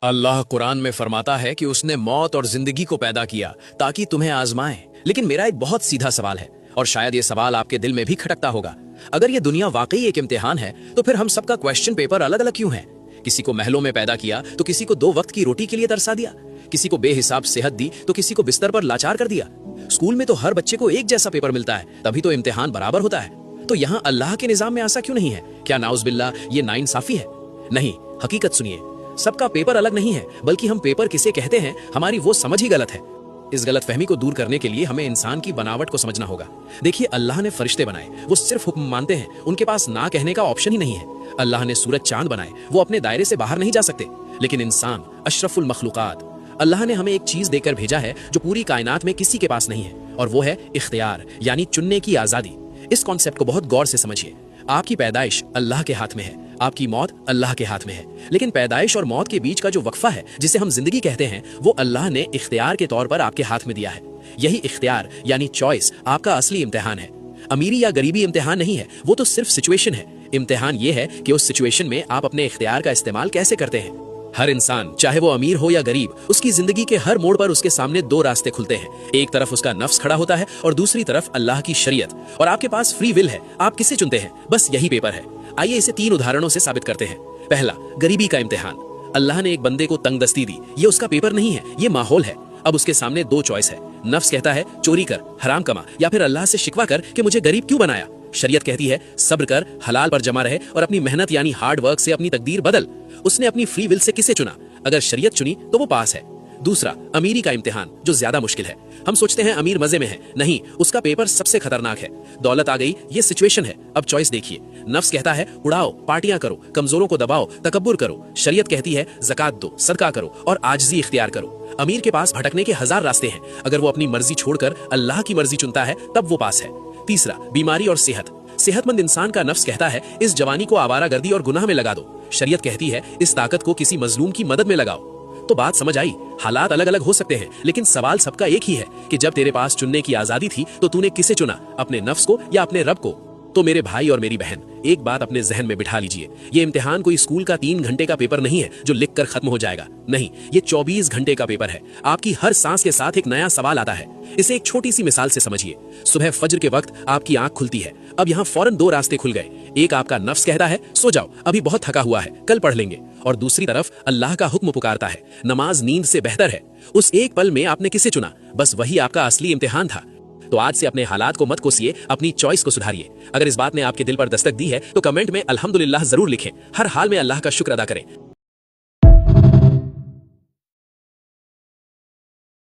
अल्लाह कुरान में फरमाता है कि उसने मौत और जिंदगी को पैदा किया ताकि तुम्हें आजमाए। लेकिन मेरा एक बहुत सीधा सवाल है और शायद ये सवाल आपके दिल में भी खटकता होगा। अगर ये दुनिया वाकई एक इम्तिहान है तो फिर हम सबका क्वेश्चन पेपर अलग अलग क्यों है? किसी को महलों में पैदा किया तो किसी को 2 वक्त की रोटी के लिए तरसा दिया, किसी को बेहिसाब सेहत दी तो किसी को बिस्तर पर लाचार कर दिया। स्कूल में तो हर बच्चे को एक जैसा पेपर मिलता है, तभी तो इम्तिहान बराबर होता है। तो यहाँ अल्लाह के निजाम में ऐसा क्यों नहीं है? क्या नाउज़ुबिल्लाह ये नाइंसाफी है? नहीं, हकीकत सुनिए, सबका पेपर अलग नहीं है, बल्कि हम पेपर किसे कहते हैं हमारी वो समझ ही गलत है। इस गलत फहमी को दूर करने के लिए हमें इंसान की बनावट को समझना होगा। देखिए, अल्लाह ने फरिश्ते बनाए, वो सिर्फ हुक्म मानते हैं, उनके पास ना कहने का ऑप्शन ही नहीं है। अल्लाह ने सूरज चांद बनाए, वो अपने दायरे से बाहर नहीं जा सकते। लेकिन इंसान अशरफुल मखलूकात, अल्लाह ने हमें एक चीज देकर भेजा है जो पूरी कायनात में किसी के पास नहीं है, और वो है इख्तियार, यानी चुनने की आजादी। इस कॉन्सेप्ट को बहुत गौर से समझिए। आपकी पैदाइश अल्लाह के हाथ में है, आपकी मौत अल्लाह के हाथ में है। लेकिन पैदाइश और मौत के बीच का जो वक्फा है, जिसे हम जिंदगी कहते हैं, वो अल्लाह ने इख्तियार के तौर पर आपके हाथ में दिया है। यही इख्तियार यानी चॉइस आपका असली इम्तिहान है। अमीरी या गरीबी इम्तिहान नहीं है, वो तो सिर्फ सिचुएशन है। इम्तिहान ये है कि उस सिचुएशन में आप अपने इख्तियार का इस्तेमाल कैसे करते हैं। हर इंसान, चाहे वो अमीर हो या गरीब, उसकी जिंदगी के हर मोड़ पर उसके सामने 2 रास्ते खुलते हैं। एक तरफ उसका नफ्स खड़ा होता है और दूसरी तरफ अल्लाह की शरीयत, और आपके पास फ्री विल है। आप किसे चुनते हैं, बस यही पेपर है। आइए इसे 3 उदाहरणों से साबित करते हैं। पहला, गरीबी का इम्तिहान। अल्लाह ने एक बंदे को तंगदस्ती दी, ये उसका पेपर नहीं है, ये माहौल है। अब उसके सामने 2 चॉइस है। नफ्स कहता है चोरी कर, हराम कमा, या फिर अल्लाह से शिकवा कर कि मुझे गरीब क्यों बनाया। शरीयत कहती है सब्र कर, हलाल पर जमा रहे और अपनी मेहनत यानी हार्ड वर्क से अपनी तकदीर बदल। उसने अपनी फ्री विल से किसे चुना? अगर शरीयत चुनी तो वो पास है। दूसरा, अमीरी का इम्तिहान, जो ज्यादा मुश्किल है। हम सोचते हैं अमीर मजे में है, नहीं, उसका पेपर सबसे खतरनाक है। दौलत आ गई, ये सिचुएशन है। अब चॉइस देखिए। नफ्स कहता है उड़ाओ, पार्टियां करो, कमजोरों को दबाओ, तकब्बुर करो। शरीयत कहती है ज़कात दो, सदका करो और आजिज़ी इख्तियार करो। अमीर के पास भटकने के 1000 रास्ते हैं। अगर वो अपनी मर्जी छोड़कर अल्लाह की मर्जी चुनता है तब वो पास है। तीसरा, बीमारी और सेहत। सेहतमंद इंसान का नफ्स कहता है इस जवानी को आवारागर्दी और गुनाह में लगा दो। शरीयत कहती है इस ताकत को किसी मजलूम की मदद में लगाओ। तो बात समझ आई। हालात अलग अलग हो सकते हैं, लेकिन सवाल सबका एक ही है कि जब तेरे पास चुनने की आजादी थी तो तूने किसे चुना, अपने नफ्स को या अपने रब को? तो मेरे भाई और मेरी बहन, एक बात अपने जहन में बिठा लीजिए, ये इम्तिहान कोई स्कूल का 3 घंटे का पेपर नहीं है जो लिख कर खत्म हो जाएगा। नहीं, ये 24 घंटे का पेपर है। आपकी हर सांस के साथ एक नया सवाल आता है। इसे एक छोटी सी मिसाल से समझिए। सुबह फज्र के वक्त आपकी आंख खुलती है। अब यहाँ फौरन 2 रास्ते खुल गए। एक, आपका नफ्स कहता है सो जाओ, अभी बहुत थका हुआ है, कल पढ़ लेंगे। और दूसरी तरफ अल्लाह का हुक्म पुकारता है, नमाज नींद से बेहतर है। उस एक पल में आपने किसे चुना? बस वही आपका असली इम्तिहान था। तो आज से अपने हालात को मत कोसिए, अपनी चॉइस को सुधारिए। अगर इस बात ने आपके दिल पर दस्तक दी है तो कमेंट में अल्हम्दुलिल्लाह जरूर लिखें। हर हाल में अल्लाह का शुक्र अदा करें।